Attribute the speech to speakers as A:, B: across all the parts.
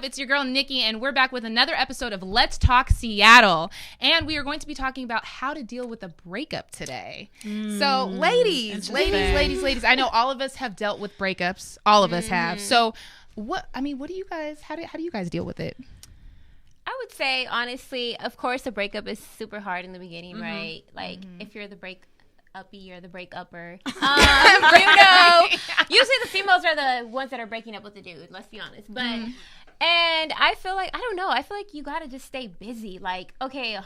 A: up? It's your girl, Nikki, and we're back with another episode of Let's Talk Seattle. And we are going to be talking about how to deal with a breakup today. So, ladies, I know all of us have dealt with breakups. All of us have. So, what do you guys, how do you guys deal with it?
B: I would say, honestly, of course, a breakup is super hard in the beginning, right? Like, if you're the you're the break-upper. Usually the females are the ones that are breaking up with the dude, let's be honest. But and I feel like, I don't know, I feel like you gotta just stay busy. Like, okay,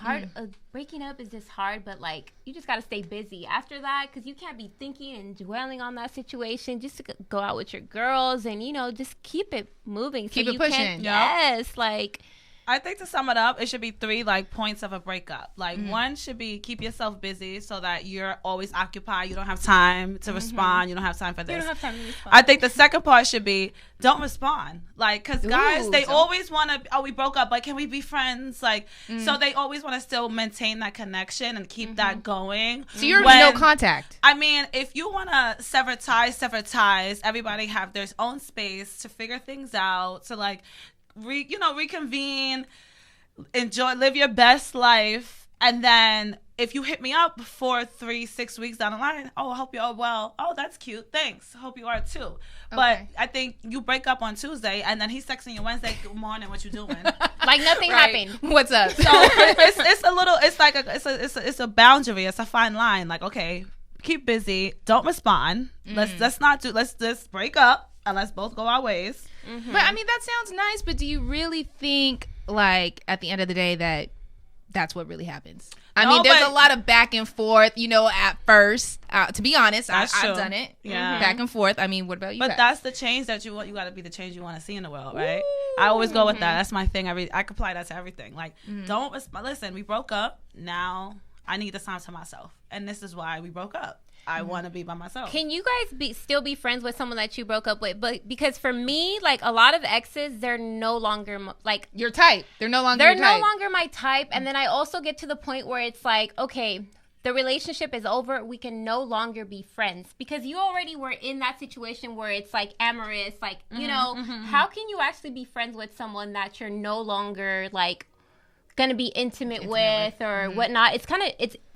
B: breaking up is just hard, but like, you just gotta stay busy after that, because you can't be thinking and dwelling on that situation. Just to go out with your girls and, just keep it moving.
A: Keep it pushing.
B: Yes, like...
C: I think to sum it up, it should be 3 points of a breakup. Like one should be keep yourself busy so that you're always occupied. You don't have time to respond. You don't have time for this.
B: You don't have time to respond.
C: I think the second part should be don't respond. Like, because guys, they always want to, we broke up, but can we be friends? Like, so they always want to still maintain that connection and keep that going.
A: So you're no contact.
C: I mean, if you want to sever ties. Everybody have their own space to figure things out, to like, reconvene, live your best life, and then if you hit me up for 3-6 weeks down the line, I hope you're well. Oh, that's cute. Thanks. Hope you are too. Okay. But I think you break up on Tuesday, and then he's texting you Wednesday. Good morning. What you doing?
B: Like nothing happened.
A: What's up?
C: So it's a boundary. It's a fine line. Like, okay, keep busy. Don't respond. Let's just break up and let's both go our ways.
A: But I mean, that sounds nice, but do you really think, like, at the end of the day that's what really happens? I mean, there's a lot of back and forth, at first. To be honest, I've done it. Yeah. Back and forth. I mean, what about you guys?
C: But that's the change that you want. You got to be the change you want to see in the world, right? Ooh. I always go with that. That's my thing. I can apply that to everything. Like, don't listen, we broke up. Now I need this time to myself. And this is why we broke up. I want to be by myself.
B: Can you guys still be friends with someone that you broke up with? But because for me, like, a lot of exes, they're no longer like
A: your type. They're no longer
B: my type. And then I also get to the point where it's like, okay, the relationship is over. We can no longer be friends, because you already were in that situation where it's like amorous, like, how can you actually be friends with someone that you're no longer like going to be intimate with or whatnot? It's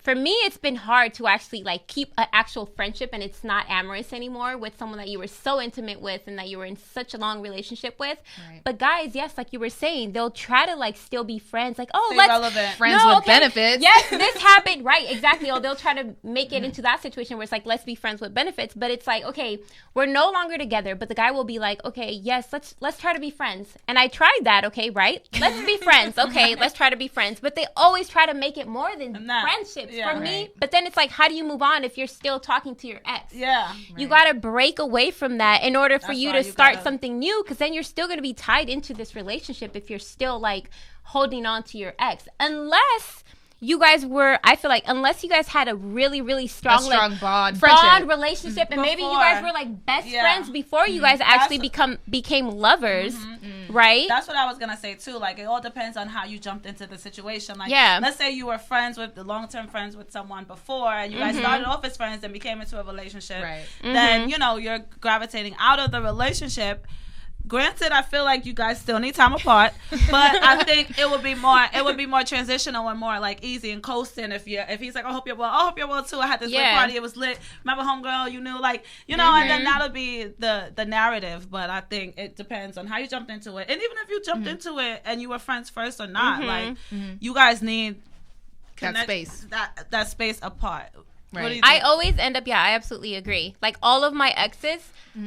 B: for me, it's been hard to actually like keep an actual friendship, and it's not amorous anymore with someone that you were so intimate with and that you were in such a long relationship with. Right. But guys, yes, like you were saying, they'll try to like still be friends. Like, let's
C: relevant.
A: Friends with benefits.
B: Yes, this happened. Right, exactly. Or they'll try to make it into that situation where it's like, let's be friends with benefits. But it's like, okay, we're no longer together. But the guy will be like, okay, yes, let's try to be friends. And I tried that. Okay, right? Let's be friends. Okay, let's try to be friends. But they always try to make it more than friendship. For me, but then it's like, how do you move on if you're still talking to your ex?
C: Yeah,
B: you got to break away from that in order for you to start something new, because then you're still going to be tied into this relationship if you're still like holding on to your ex, unless you guys were, I feel like, unless you guys had a really, really strong
A: bond
B: relationship, and maybe you guys were like best friends before you guys actually became lovers, right?
C: That's what I was gonna say too. Like, it all depends on how you jumped into the situation. Like, let's say you were long-term friends with someone before, and you guys started off as friends and became into a relationship. Right. Then you're gravitating out of the relationship. Granted, I feel like you guys still need time apart, but I think it would be more transitional and more like easy and coasting if he's like, I hope you're well too. I had this lit party, it was lit. Remember, homegirl, you knew, like, and then that'll be the narrative. But I think it depends on how you jumped into it, and even if you jumped into it and you were friends first or not, like you guys need that space apart. Right.
B: I always end up, I absolutely agree. Like, all of my exes,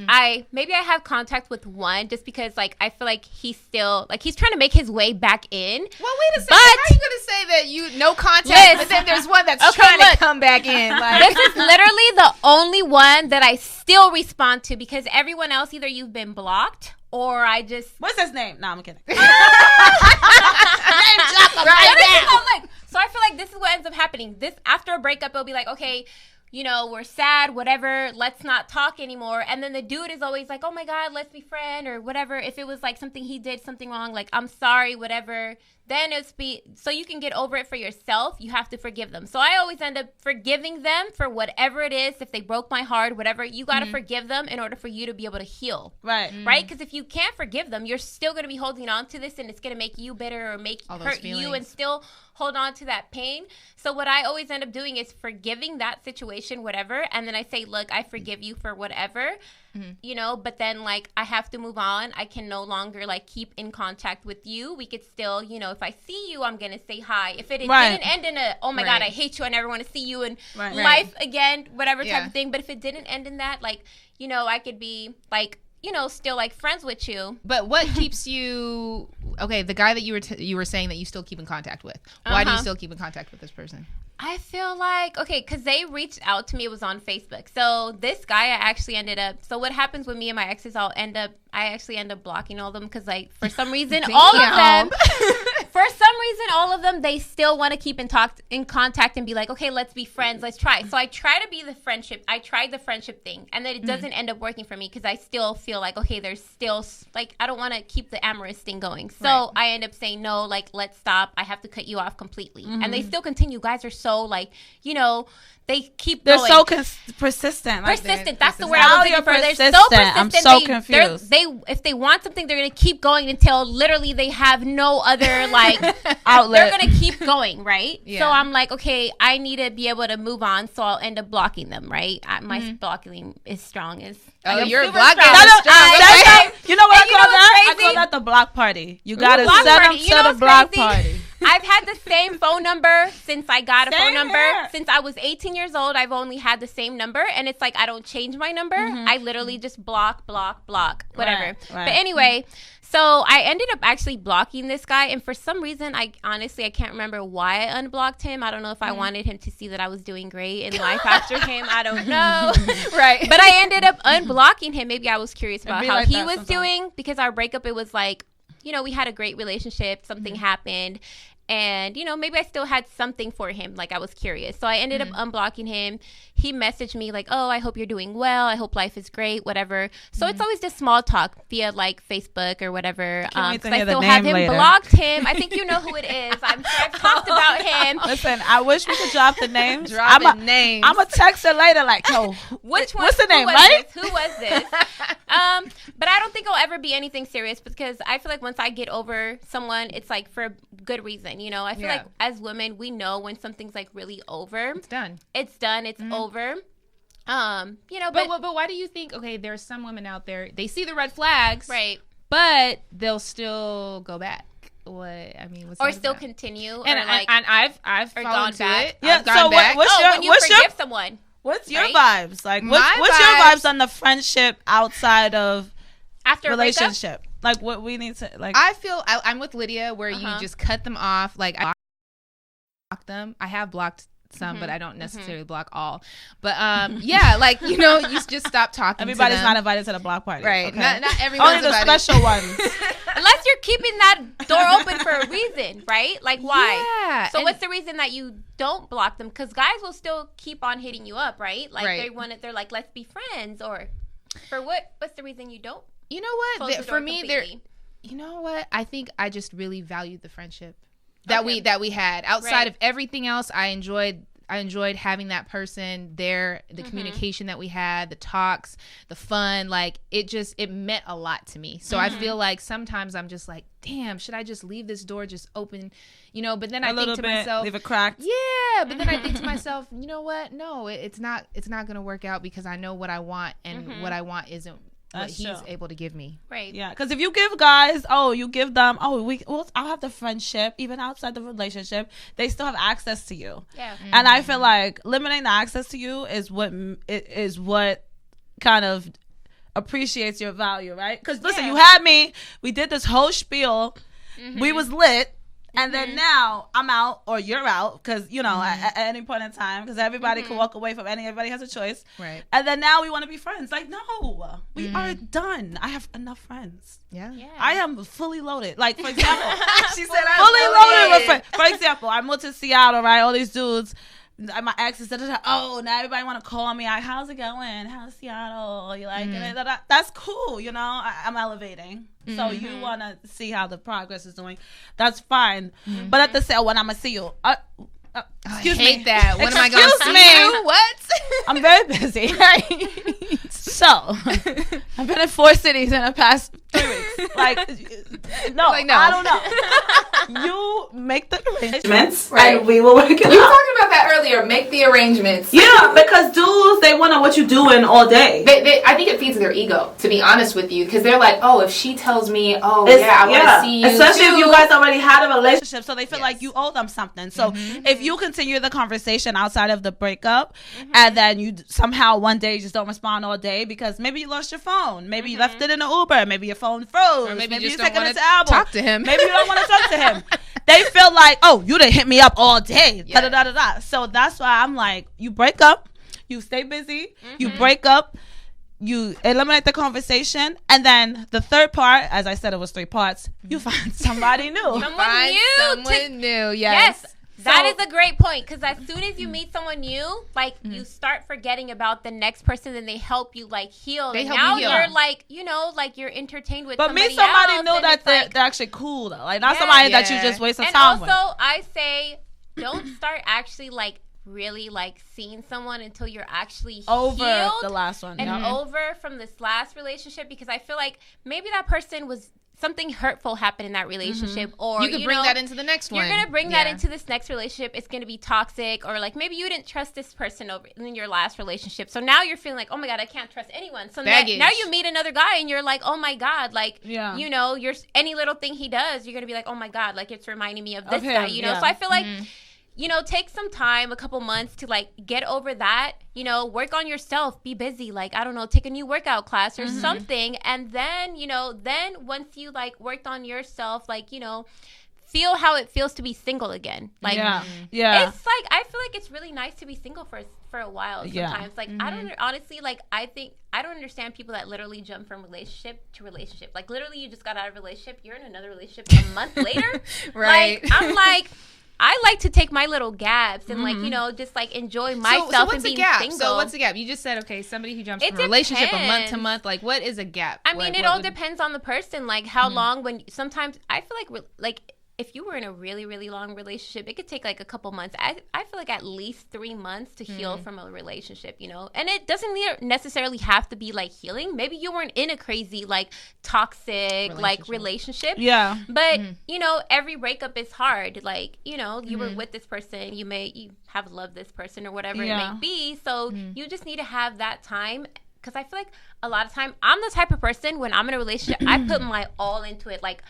B: I have contact with one just because, like, I feel like he's still, like, he's trying to make his way back in.
A: Well, wait a second. How are you going to say that no contact, but then there's one that's trying to come back in? Like.
B: This is literally the only one that I still respond to, because everyone else, either you've been blocked or I just...
C: What's his name? No, I'm kidding.
B: Name drop him right. So I feel like this is what ends up happening. This, after a breakup, it'll be like, okay, we're sad, whatever, let's not talk anymore. And then the dude is always like, oh my God, let's be friends or whatever. If it was like something he did, something wrong, like, I'm sorry, whatever. then so you can get over it for yourself, you have to forgive them. So I always end up forgiving them for whatever it is. If they broke my heart, whatever, you got to forgive them in order for you to be able to heal.
C: Right.
B: Right? Because if you can't forgive them, you're still going to be holding on to this, and it's going to make you bitter or hurt you and still hold on to that pain. So what I always end up doing is forgiving that situation, whatever. And then I say, look, I forgive you for whatever, you know, but then like I have to move on. I can no longer like keep in contact with you. We could still, you know, if I see you, I'm going to say hi. If it didn't end in a, oh my God, I hate you, I never want to see you in life again, whatever type of thing. But if it didn't end in that, like, you know, I could be like, you know, still like friends with you.
A: But what keeps you, okay, the guy that you were saying that you still keep in contact with, why do you still keep in contact with this person?
B: I feel like, okay, because they reached out to me. It was on Facebook. So this guy, I actually ended up, so what happens with me and my exes, I actually end up blocking all of them because like, for some reason, all of them, they still want to keep in contact and be like, okay, let's be friends. Let's try. So I try to be I tried the friendship thing, and then it doesn't end up working for me because I still feel like, okay, there's still, like, I don't want to keep the amorous thing going. So I end up saying, no, like, let's stop. I have to cut you off completely. And they still continue. Guys are so like, you know, they keep going.
C: They're so persistent.
B: Persistent. That's the word I was looking for. They're so persistent.
C: I'm so confused.
B: If they want something, they're going to keep going until literally they have no other like outlet. They're going to keep going, right? Yeah. So I'm like, okay, I need to be able to move on, so I'll end up blocking them, right? My blocking is strong.
A: You're blocking.
C: You know what I call that? I call that the block party. You got to set them to the block party.
B: I've had the same phone number since I got a phone number. Since I was 18 years old, I've only had the same number. And it's like, I don't change my number. I literally just block, whatever. Right. But anyway, so I ended up actually blocking this guy. And for some reason, I can't remember why I unblocked him. I don't know if I wanted him to see that I was doing great in life after him. I don't know.
A: Right.
B: But I ended up unblocking him. Maybe I was curious about how he was doing, because our breakup, it was like, you know, we had a great relationship. Something happened. And, you know, maybe I still had something for him. Like, I was curious. So I ended up unblocking him. He messaged me like, oh, I hope you're doing well. I hope life is great, whatever. So it's always just small talk via, like, Facebook or whatever.
C: I
B: still have him blocked him. I think you know who it is. I'm sure I've talked about him.
C: Listen, I wish we could drop the names.
A: Names.
C: I'm going to text her later like, yo, what's the name, right?
B: Who was this? But I don't think it'll ever be anything serious, because I feel like once I get over someone, it's, like, for a good reason. You know, I feel like as women, we know when something's like really over.
A: It's done.
B: It's done. It's over. You know,
A: but why do you think? Okay, there's some women out there. They see the red flags,
B: right?
A: But they'll still go back. What I mean, what's
B: or still about? Continue,
A: and I've
B: gone back.
A: Yeah. I've gone back.
B: When you forgive someone.
C: What's your vibes? Like, what's your vibes on the friendship outside of
B: after
C: relationship? Like, what we need to, like,
A: I feel I'm with Lydia, where you just cut them off. Like, I block them. I have blocked some, but I don't necessarily block all. But yeah, like, you know, you just stop talking.
C: Everybody's
A: to them.
C: not invited to the block party,
A: right?
C: Okay?
A: Not everyone's
C: only the
A: invited.
C: special ones.
B: Unless you're keeping that door open for a reason, right? Like, why?
A: Yeah.
B: So what's the reason that you don't block them? Because guys will still keep on hitting you up, right? Like they're like, let's be friends, or for what? What's the reason you don't?
A: You know what? For me, you know what? I think I just really valued the friendship that we had. Outside of everything else, I enjoyed having that person there, the communication that we had, the talks, the fun. Like, it meant a lot to me. So I feel like sometimes I'm just like, damn, should I just leave this door just open? You know, but then I think to myself,
C: leave it cracked.
A: Yeah, but then I think to myself, you know what? No, it's not going to work out, because I know what I want, and what I want isn't what he's able to give me.
B: Right.
C: Yeah, because if you give guys, you give them, I'll have the friendship, even outside the relationship, they still have access to you.
B: Yeah.
C: And I feel like limiting the access to you is what kind of appreciates your value, right? Because listen, you had me, we did this whole spiel, we was lit, and then now I'm out, or you're out, because, you know, at any point in time, because everybody can walk away from everybody has a choice.
A: Right.
C: And then now we want to be friends. Like, no, we are done. I have enough friends.
A: Yeah.
C: I am fully loaded. Like, for example,
A: she said
C: fully loaded with friends. For example, I moved to Seattle, right? All these dudes. my ex is oh, now everybody want to call me. Like, how's it going? How's Seattle? You like it? That's cool. You know, I'm elevating. So you want to see how the progress is doing. That's fine. But at the same, when I'm going to see you, excuse me.
A: I hate that. When am I going to see you? What?
C: I'm very busy. Right? So, I've been in 4 cities in the past 3 weeks. Like, no, I don't know. You make the arrangements, right, and we will work it out.
A: You were talking about that earlier. Make the arrangements.
C: Yeah, because dudes, they want to know what you doing all day.
A: I think it feeds their ego, to be honest with you, because they're like, oh, if she tells me, I want to see you,
C: especially if you guys already had a relationship, so they feel like you owe them something. So if you continue the conversation outside of the breakup, and then you somehow one day just don't respond all day because maybe you lost your phone, maybe you left it in the Uber, maybe your phone froze,
A: or maybe you just
C: don't want to
A: talk to him.
C: Maybe you don't want to talk to him. They feel like, oh, you didn't hit me up all day. So that's why I'm like, you break up, you stay busy, you break up, you eliminate the conversation, and then the third part, as I said, it was 3 parts, you find somebody new.
A: Someone new, yes.
B: That is a great point, because as soon as you meet someone new, like, you start forgetting about the next person, and they help you, like, heal. And now you're, like, you know, like, you're entertained with somebody else.
C: But meet somebody new that they're actually cool, though. Like, not somebody that you just waste time with.
B: And also, I say, don't start actually, like, really, like, seeing someone until you're actually
C: over
B: healed
C: the last one.
B: And over from this last relationship, because I feel like maybe that person was... something hurtful happened in that relationship, or
A: you could bring that into the next one.
B: You're gonna bring that into this next relationship. It's gonna be toxic, or like maybe you didn't trust this person over in your last relationship, so now you're feeling like, oh my god, I can't trust anyone. So now you meet another guy and you're like, oh my god, like you know, you're any little thing he does, you're gonna be like, oh my god, like it's reminding me of this guy, you know. So I feel like you know, take some time, a couple months to like get over that, you know, work on yourself, be busy, like, I don't know, take a new workout class or something. And then, you know, then once you like worked on yourself, like, you know, feel how it feels to be single again. Like, it's like, I feel like it's really nice to be single for a while sometimes. Like, I don't, honestly, like, I don't understand people that literally jump from relationship to relationship. Like, literally, you just got out of a relationship, you're in another relationship a month later. Right. Like, I'm like, I like to take my little gaps and like, you know, just like enjoy myself and being single.
A: So what's a gap? You just said, okay, somebody who jumps from a relationship a month to month, like what is a gap?
B: I mean, it all depends on the person, like how long. When sometimes I feel like if you were in a really, really long relationship, it could take like a couple months. I feel like at least 3 months to heal from a relationship, you know? And it doesn't necessarily have to be like healing. Maybe you weren't in a crazy, like toxic, relationship. Yeah. But, you know, every breakup is hard. Like, you know, you were with this person, you have loved this person or whatever it may be. So you just need to have that time. Because I feel like a lot of time, I'm the type of person when I'm in a relationship, I put my all into it. Like,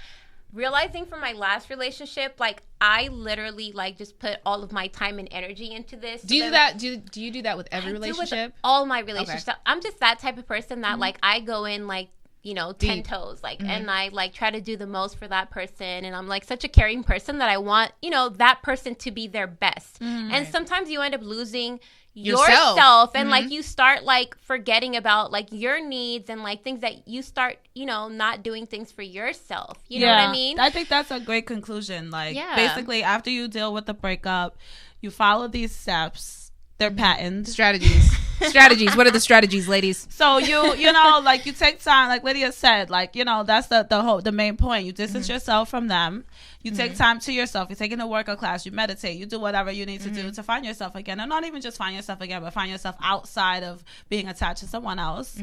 B: realizing from my last relationship, like I literally like just put all of my time and energy into this.
A: Do you do that? Do you do that with every relationship?
B: With all my relationships. Okay. I'm just that type of person that like I go in like, you know, 10 toes, like, and I like try to do the most for that person. And I'm like such a caring person that I want, you know, that person to be their best. And sometimes you end up losing yourself and like you start like forgetting about like your needs and like things that you start, you know, not doing things for yourself. You know what I mean?
C: I think that's a great conclusion. Like basically after you deal with the breakup, you follow these steps. They're patent
A: strategies. What are the strategies, ladies?
C: So you know, like you take time, like Lydia said, like, you know, that's the main point. You distance yourself from them. You take time to yourself. You're taking a workout class. You meditate. You do whatever you need to do to find yourself again, and not even just find yourself again, but find yourself outside of being attached to someone else.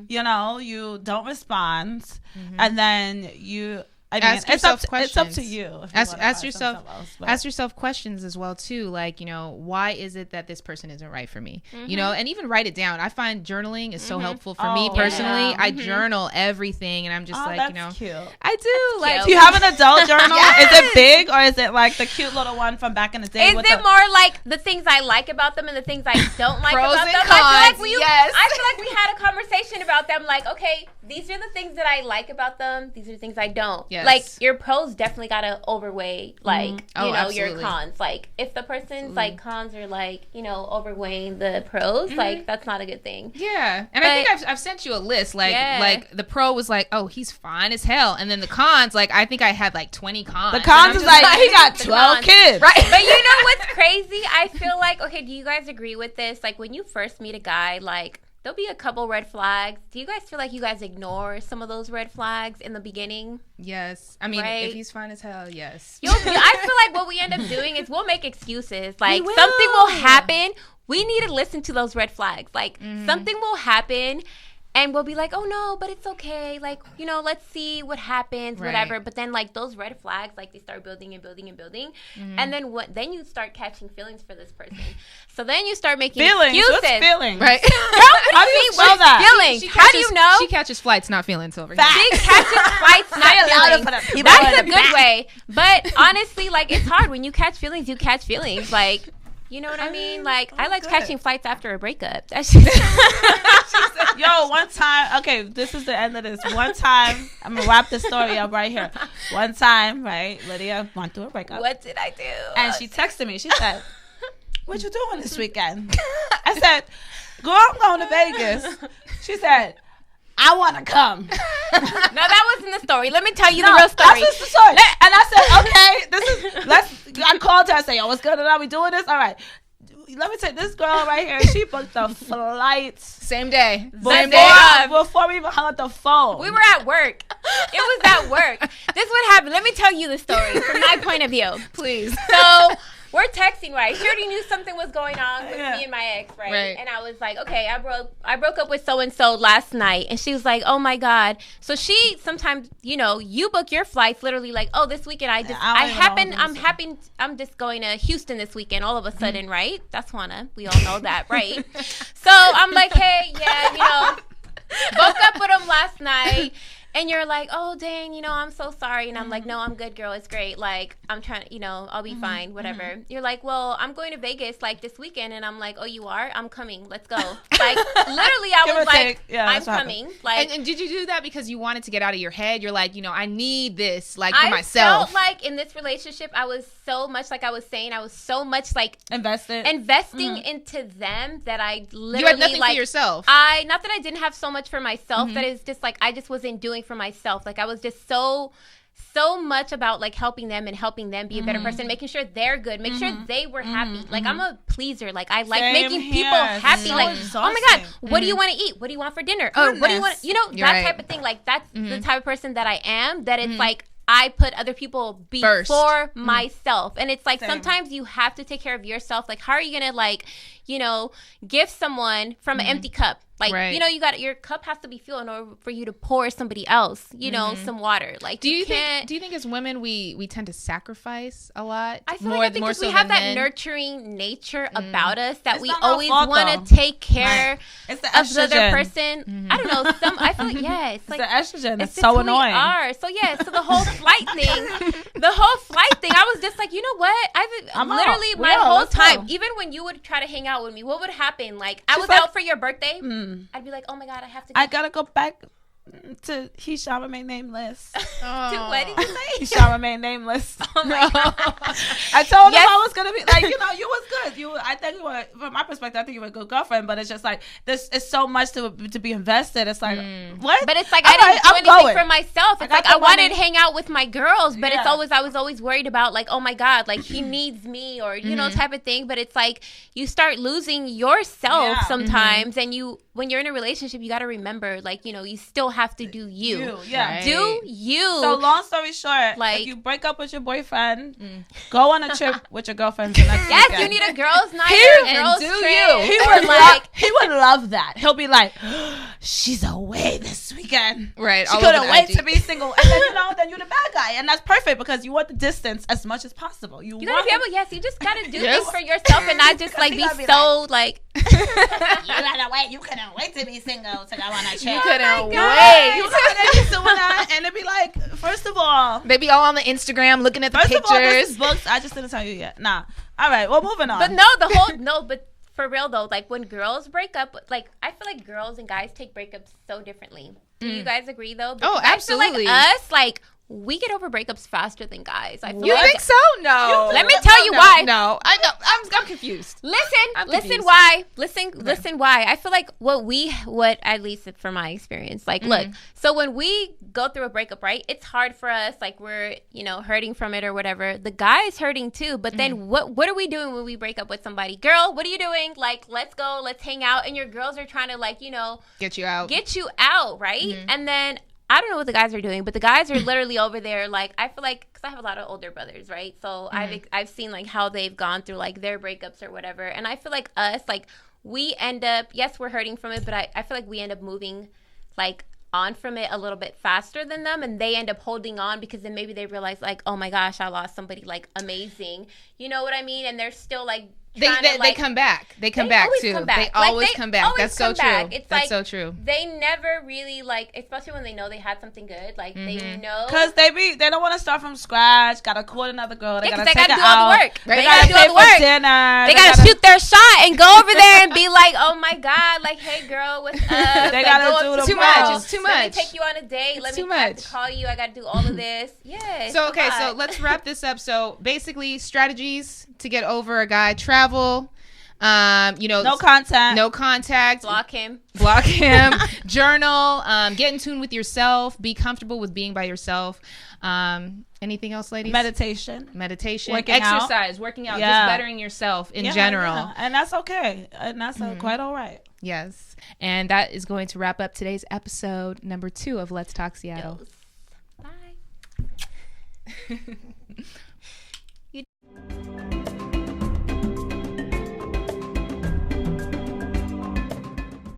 C: You know, you don't respond, and then you. I mean,
A: ask yourself questions.
C: It's up to you.
A: Ask yourself questions as well too. Like, you know, why is it that this person isn't right for me? You know, and even write it down. I find journaling is so helpful for me personally. I journal everything, and I'm just like, you know,
C: cute.
A: I do. Like,
C: do you have an adult journal? Is it big or is it like the cute little one from back in the day?
B: Is it more like the things I like about them and the things I don't like about them? I feel like we had a conversation about them. Like, okay, these are the things that I like about them. These are the things I don't. Yes. Like, your pros definitely gotta overweigh, like, you know, your cons. Like, if the person's, like, cons are, like, you know, overweighing the pros, like, that's not a good thing.
A: Yeah. And I think I've sent you a list. Like, the pro was like, oh, he's fine as hell. And then the cons, like, I think I had, like, 20 cons.
C: The cons is like, he got 12 kids.
B: Right. But you know what's crazy crazy? I feel like, okay, do you guys agree with this? Like, when you first meet a guy, like, there'll be a couple red flags. Do you guys feel like you guys ignore some of those red flags in the beginning?
A: Yes. I mean, if he's fine as hell, yes.
B: I feel like what we end up doing is we'll make excuses. Like, something will happen. We need to listen to those red flags. Like, something will happen. And we'll be like, oh, no, but it's okay. Like, you know, let's see what happens, whatever. But then, like, those red flags, like, they start building and building and building. And then then you start catching feelings for this person. So then you start making excuses.
C: What's feelings?
A: Right.
C: How do you know that?
B: Feelings. How do you know?
A: She catches flights, not feelings over
B: here. She catches flights, not feelings. That's a good way. But honestly, like, it's hard. When you catch feelings, you catch feelings. Like... You know what I mean? Like, I like catching flights after a breakup. That's just...
C: Yo, one time, okay, this is the end of this. One time, I'm going to wrap the story up right here. One time, right, Lydia went through a breakup.
B: What did I do?
C: And she texted me. She said, what you doing this weekend? I said, girl, I'm going to Vegas. She said, I want to come.
B: No, that wasn't the story. Let me tell you the real story.
C: That's the story. And I said, okay, I called her and said, yo, what's good? Are we doing this? All right. Let me tell you, this girl right here, she booked the flights.
A: Same day.
C: Before we even hung up the phone.
B: We were at work. It was at work. This is what happened. Let me tell you the story from my point of view.
A: Please.
B: So... We're texting, right? She already knew something was going on with me and my ex, right? And I was like, okay, I broke up with so-and-so last night. And she was like, oh, my God. So she sometimes, you know, you book your flights literally like, oh, this weekend I'm just going to Houston this weekend all of a sudden, right? That's Juana. We all know that, right? So I'm like, hey, yeah, you know, broke up with him last night. And you're like, oh, dang, you know, I'm so sorry. And I'm like, no, I'm good, girl. It's great. Like, I'm trying to, you know, I'll be fine, whatever. You're like, well, I'm going to Vegas, like, this weekend. And I'm like, oh, you are? I'm coming. Let's go. Like, literally, I was like, I'm coming. Like,
A: and did you do that because you wanted to get out of your head? You're like, you know, I need this, like, for myself.
B: I felt like in this relationship, I was so much, like I was saying, I was so much, like, investing into them that I literally,
A: you had nothing for yourself.
B: Not that I didn't have so much for myself, that is just, like, I just wasn't doing for myself. Like, I was just so much about, like, helping them and helping them be a better person, making sure they're good, make sure they were happy. Like, I'm a pleaser. Like, I like making people happy. So like, exhausting. Oh my God, what do you want to eat? What do you want for dinner? Oh, what do you want? You know, that type of thing. Like, that's the type of person that I am, that it's like, I put other people before myself. And it's like, sometimes you have to take care of yourself. Like, how are you going to, like, you know, give someone from an empty cup? Like, you know, your cup has to be filled in order for you to pour somebody else, you know, some water. Like, do you think as women we tend to sacrifice a lot? I feel like because we have that nurturing nature about us that we always want to take care of the other person. I don't know. I feel like, it's like the estrogen. It's so annoying. So the whole flight thing, I was just like, you know what? I'm literally my whole time, even when you would try to hang out with me, what would happen? Like, I was out for your birthday. I'd be like, oh my God, I gotta go back to He Shall Remain Nameless. To what did you say? He Shall Remain Nameless. Oh my God. I told him I was gonna be like, you know, you was good. I think you were, from my perspective, I think you were a good girlfriend, but it's just like, this is so much to be invested. It's like, what? But it's like, I didn't do anything for myself. It's like, I wanted to hang out with my girls, but I was always worried about, like, oh my God, like, he needs me, or, you know, type of thing. But it's like, you start losing yourself sometimes, and when you're in a relationship, you got to remember, like, you know, you still have to do you. Do you. So long story short, like, if you break up with your boyfriend, go on a trip with your girlfriend the next weekend. You need a girls' night or a girls' trip. He would love that. He'll be like, she's away this weekend. Right. She couldn't wait to be single. And then, you know, then you're the bad guy. And that's perfect because you want the distance as much as possible. You got to be able, you just got to do things for yourself and not just, like, be so, like, you gotta wait. You couldn't wait to be single to go on a trip. You couldn't wait. You couldn't doing that, and it'd be like, first of all, they be all on the Instagram looking at the pictures. First of all, this is books. I just didn't tell you yet. Nah. All right. Well, moving on. But but for real though, like, when girls break up, like, I feel like girls and guys take breakups so differently. Do you guys agree though? Because absolutely. I feel like us, like, we get over breakups faster than guys. I feel
A: you think so? No.
B: Let me tell you why.
A: No, I'm confused.
B: Listen why. Listen why. I feel like what at least from my experience, like, look, so when we go through a breakup, right, it's hard for us, like we're, hurting from it or whatever. The guy is hurting too, but then what are we doing when we break up with somebody? Girl, what are you doing? Like, let's go, let's hang out, and your girls are trying to, like,
A: get you out, right?
B: And then I don't know what the guys are doing, but the guys are literally over there. Like, I feel like, because I have a lot of older brothers, right? So I've seen, like, how they've gone through, like, their breakups or whatever. And I feel like us, like, we end up, yes, we're hurting from it, but I feel like we end up moving, like, on from it a little bit faster than them. And they end up holding on because then maybe they realize, like, oh, my gosh, I lost somebody, like, amazing. You know what I mean? And they're still, like,
A: they come back. They come back too. They always come back. That's so true. That's so true.
B: They never really, like, especially when they know they had something good. Like, they know,
C: because they don't want to start from scratch. Got to call another girl. They got to
B: do all the work.
C: They got to do all the work. Dinner.
B: They got to shoot their shot and go over there and be like, oh my god, like, hey girl, what's up?
C: They got to do the
A: too much. It's too much.
B: Let me take you on a date. Let me have to call you. I got to do all of this. Yeah.
A: So okay, so let's wrap this up. So basically, strategies to get over a guy: travel.
C: No contact.
B: Block him.
A: Journal. Get in tune with yourself. Be comfortable with being by yourself. Anything else, ladies?
C: Meditation.
A: Exercise. Working out. Just bettering yourself in general.
C: Yeah. And that's okay. And that's quite all right.
A: Yes. And that is going to wrap up today's episode number 2 of Let's Talk Seattle.
B: Bye.